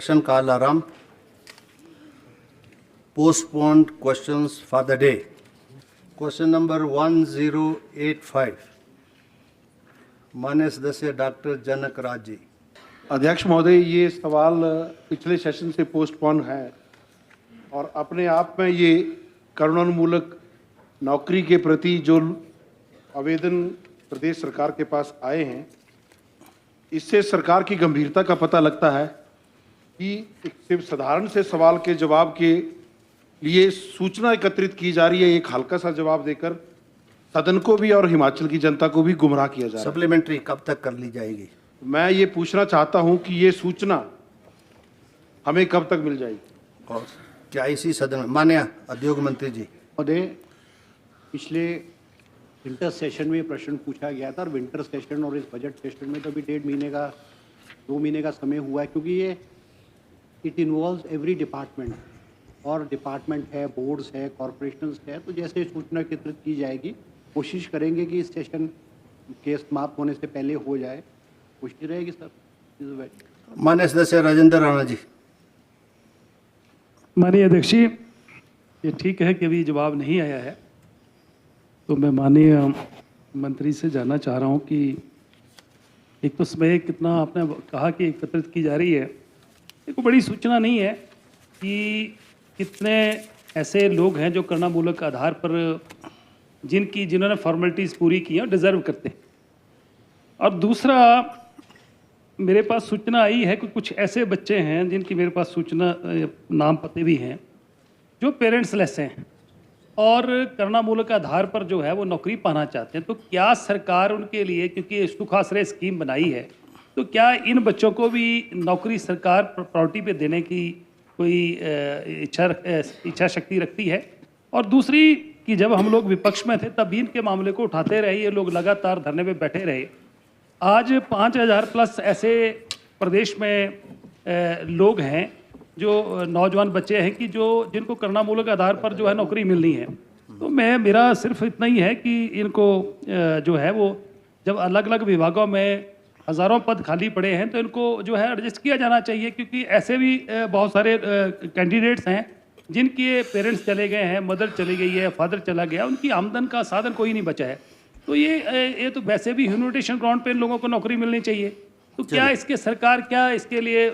election call alarm. Postponed questions for the day. Question number 1085. मान्य सदस्य doctor जनक राज जी। अध्यक्ष महोदय, ये सवाल पिछले सेशन से पोस्टपोन है और अपने आप में ये करुणान्मूलक नौकरी के प्रति जो आवेदन प्रदेश सरकार के पास आए हैं, इससे सरकार की गंभीरता का पता लगता है कि एक सिर्फ साधारण से सवाल के जवाब के लिए सूचना एकत्रित की जा रही है, एक हल्का सा जवाब देकर सदन को भी और हिमाचल की जनता को भी गुमराह किया जा रहा है। सप्लीमेंट्री कब तक कर ली जाएगी? मैं ये पूछना चाहता हूं कि ये सूचना हमें कब तक मिल जाएगी और क्या इसी सदन में? माननीय उद्योग मंत्री जी। महोदय, पिछले विंटर सेशन में प्रश्न पूछा गया था और विंटर सेशन और इस बजट सेशन में तो अभी 2 महीने का समय हुआ है, क्योंकि ये इट इन्वॉल्व्स एवरी डिपार्टमेंट और डिपार्टमेंट है, बोर्ड्स है, कॉरपोरेशंस है। तो जैसे सूचना एकत्रित की जाएगी, कोशिश करेंगे कि इस सेशन के समाप्त होने से पहले हो जाए, कोशिश रहेगी सर। माननीय सदस्य राजेंद्र राणा जी। माननीय अध्यक्ष जी, ये ठीक है कि अभी जवाब नहीं आया है, तो मैं माननीय मंत्री से जानना चाह रहा हूँ कि एक तो समय कितना आपने कहा कि एकत्रित की जा रही है, ये कोई बड़ी सूचना नहीं है कि कितने ऐसे लोग हैं जो करुणामूलक आधार पर जिन्होंने फॉर्मेलिटीज़ पूरी की हैं, डिज़र्व करते हैं। और दूसरा, मेरे पास सूचना आई है कि कुछ ऐसे बच्चे हैं जिनकी मेरे पास सूचना नाम पते भी हैं, जो पेरेंट्स लेस हैं और करुणामूलक आधार पर जो है वो नौकरी पाना चाहते हैं। तो क्या सरकार उनके लिए, क्योंकि सुख आश्रय स्कीम बनाई है, तो क्या इन बच्चों को भी नौकरी सरकार प्रायोरिटी पे देने की कोई इच्छा शक्ति रखती है? और दूसरी कि जब हम लोग विपक्ष में थे तब भी इनके मामले को उठाते रहे, ये लोग लगातार धरने पे बैठे रहे। आज 5000 प्लस ऐसे प्रदेश में लोग हैं जो नौजवान बच्चे हैं कि जिनको करुणामूलक आधार पर जो है नौकरी मिलनी है। तो मेरा सिर्फ इतना ही है कि इनको जो है वो जब अलग अलग विभागों में हज़ारों पद खाली पड़े हैं तो इनको जो है एडजस्ट किया जाना चाहिए, क्योंकि ऐसे भी बहुत सारे कैंडिडेट्स हैं जिनके पेरेंट्स चले गए हैं, मदर चली गई है, फादर चला गया, उनकी आमदन का साधन कोई नहीं बचा है। तो ये तो वैसे भी ह्यूमैनिटेशन ग्राउंड पे इन लोगों को नौकरी मिलनी चाहिए। तो क्या इसके सरकार क्या इसके लिए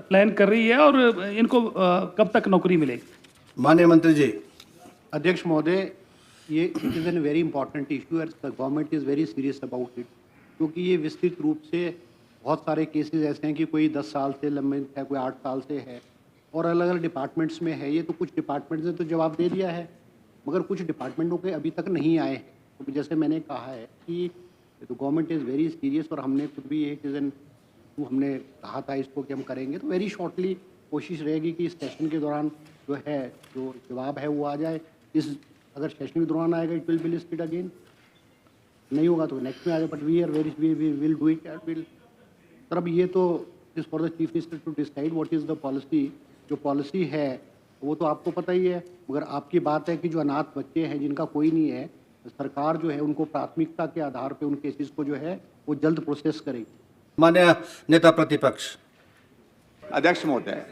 प्लान कर रही है और इनको कब तक नौकरी मिलेगी? माननीय मंत्री जी। अध्यक्ष महोदय, ये it is an very important issue and the government is very serious about it, क्योंकि ये विस्तृत रूप से बहुत सारे केसेस ऐसे हैं कि कोई 10 साल से लंबित है, कोई 8 साल से है और अलग अलग डिपार्टमेंट्स में है। ये तो कुछ डिपार्टमेंट्स ने तो जवाब दे दिया है, मगर कुछ डिपार्टमेंटों के अभी तक नहीं आए हैं। तो जैसे मैंने कहा है कि तो गवर्नमेंट इज़ वेरी सीरियस और हमने खुद भी एक रीज़न हमने कहा था इसको कि हम करेंगे। तो वेरी शॉर्टली कोशिश रहेगी कि इस सेशन के दौरान जो है जो जवाब है वो आ जाए। अगर सेशन के दौरान आएगा it will be listed again, नहीं होगा तो नेक्स्ट में आ जाए। But we will do it and will. Sir, अब ये तो is for the chief minister to decide what is the policy. जो पॉलिसी है वो तो आपको पता ही है, मगर आपकी बात है कि जो अनाथ बच्चे हैं जिनका कोई नहीं है, सरकार जो है उनको प्राथमिकता के आधार पे उन केसेस को जो है वो जल्द प्रोसेस करेगी। माननीय नेता प्रतिपक्ष। अध्यक्ष महोदय,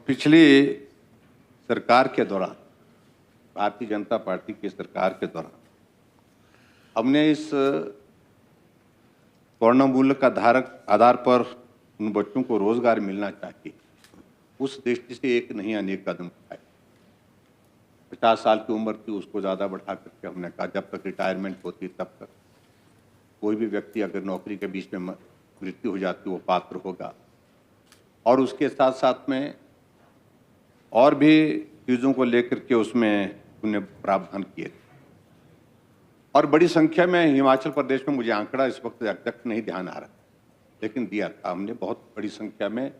पिछली सरकार के दौरान, भारतीय जनता पार्टी की सरकार के दौरान हमने इस करुणामूलक आधार पर उन बच्चों को रोजगार मिलना चाहिए, उस दृष्टि से एक नहीं अनेक कदम उठाए। 50 साल की उम्र थी, उसको ज़्यादा बढ़ा करके हमने कहा जब तक रिटायरमेंट होती तब तक कोई भी व्यक्ति अगर नौकरी के बीच में मृत्यु हो जाती वो पात्र होगा। और उसके साथ साथ में और भी चीज़ों को लेकर के उसमें उन्हें प्रावधान किए और बड़ी संख्या में हिमाचल प्रदेश में, मुझे आंकड़ा इस वक्त एग्जैक्ट नहीं ध्यान आ रहा, लेकिन दिया था हमने बहुत बड़ी संख्या में।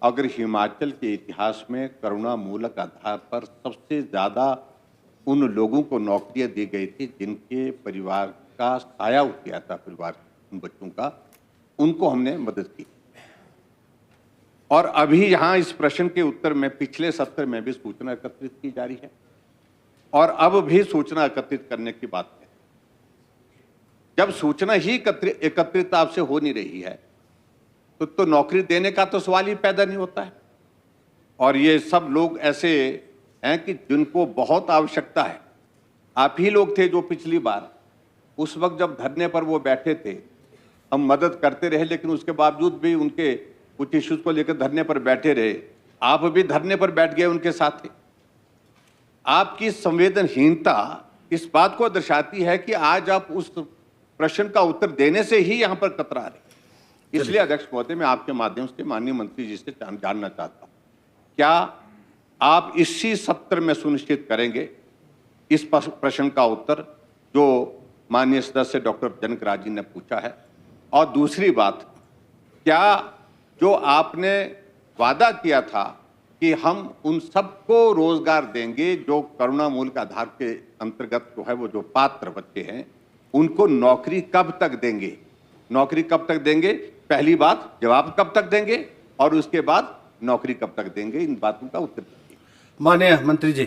अगर हिमाचल के इतिहास में करुणामूलक आधार पर सबसे ज़्यादा उन लोगों को नौकरियां दी गई थी जिनके परिवार का साया उठ गया था, परिवार उन बच्चों का, उनको हमने मदद की। और अभी यहाँ इस प्रश्न के उत्तर में पिछले सत्र में भी सूचना एकत्रित की जा रही है और अब भी सूचना एकत्रित करने की बात है। जब सूचना ही एकत्रित आपसे हो नहीं रही है तो नौकरी देने का तो सवाल ही पैदा नहीं होता है। और ये सब लोग ऐसे हैं कि जिनको बहुत आवश्यकता है। आप ही लोग थे जो पिछली बार उस वक्त जब धरने पर वो बैठे थे, हम मदद करते रहे, लेकिन उसके बावजूद भी उनके कुछ इश्यूज को लेकर धरने पर बैठे रहे। आप भी धरने पर बैठ गए उनके साथ ही। आपकी संवेदनहीनता इस बात को दर्शाती है कि आज आप उस प्रश्न का उत्तर देने से ही यहां पर कतरा रहे। इसलिए अध्यक्ष महोदय, मैं आपके माध्यम से माननीय मंत्री जी से जानना चाहता हूं, क्या आप इसी सत्र में सुनिश्चित करेंगे इस प्रश्न का उत्तर जो माननीय सदस्य डॉक्टर जनकराज जी ने पूछा है? और दूसरी बात, क्या जो आपने वादा किया था कि हम उन सबको रोजगार देंगे जो करुणा मूलक आधार के अंतर्गत जो है वो जो पात्र बच्चे हैं, उनको नौकरी कब तक देंगे? नौकरी कब तक देंगे? पहली बात, जवाब कब तक देंगे? और उसके बाद नौकरी कब तक देंगे? इन बातों का उत्तर दीजिए। माननीय मंत्री जी।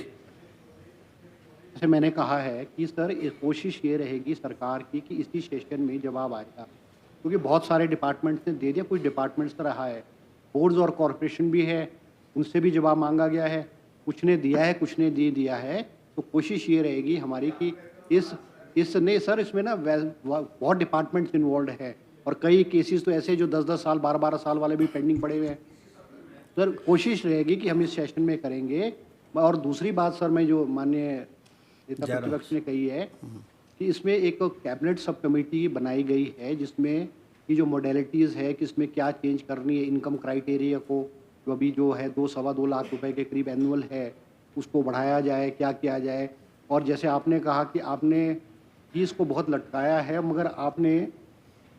जैसे मैंने कहा है कि सर कोशिश ये रहेगी सरकार की कि इसी सेशन में जवाब आएगा, क्योंकि बहुत सारे डिपार्टमेंट्स ने दे दिया, कुछ डिपार्टमेंट्स का रहा है, बोर्ड्स और कॉरपोरेशन भी है, उनसे भी जवाब मांगा गया है, कुछ ने दिया है, कुछ ने दे दिया है। तो कोशिश ये रहेगी हमारी कि इसने सर इसमें ना बहुत डिपार्टमेंट्स इन्वॉल्व है और कई केसेस तो ऐसे जो 10-10 साल 12-12 साल वाले भी पेंडिंग पड़े हुए हैं। सर कोशिश रहेगी कि हम इस सेशन में करेंगे। और दूसरी बात सर, मैं जो माननीय नेता प्रतिपक्ष ने कही है कि इसमें एक कैबिनेट सब कमेटी बनाई गई है जिसमें कि जो मोडेलिटीज़ है कि इसमें क्या चेंज करनी है, इनकम क्राइटेरिया को जो अभी जो है 2-2.25 लाख रुपए के करीब एनुअल है उसको बढ़ाया जाए, क्या किया जाए। और जैसे आपने कहा कि आपने फीस को बहुत लटकाया है, मगर आपने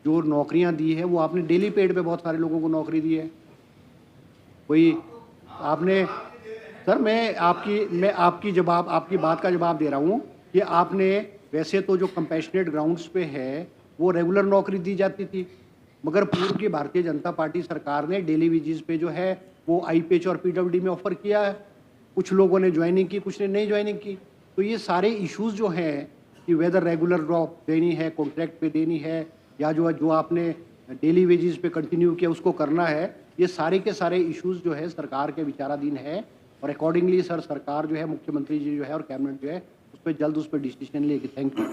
जो नौकरियां दी है वो आपने डेली पेड पे बहुत सारे लोगों को नौकरी दी है। कोई आपने सर मैं आपकी बात का जवाब दे रहा हूँ कि आपने वैसे तो जो कंपैशनेट ग्राउंड्स पे है वो रेगुलर नौकरी दी जाती थी, मगर पूर्व की भारतीय जनता पार्टी सरकार ने डेली वेजेस पे जो है वो आईपीएच और पीडब्ल्यूडी में ऑफर किया है। कुछ लोगों ने ज्वाइनिंग की, कुछ ने नहीं ज्वाइनिंग की। तो ये सारे इश्यूज जो हैं कि वेदर रेगुलर ड्रॉप देनी है, कॉन्ट्रैक्ट पे देनी है, या जो आपने डेली वेजेस पे कंटिन्यू किया उसको करना है, ये सारे के सारे इश्यूज जो है सरकार के विचाराधीन है। और अकॉर्डिंगली सर सरकार जो है, मुख्यमंत्री जी जो है और कैबिनेट जो है उस पर जल्द उस पर डिसीजन लेगी। Thank you.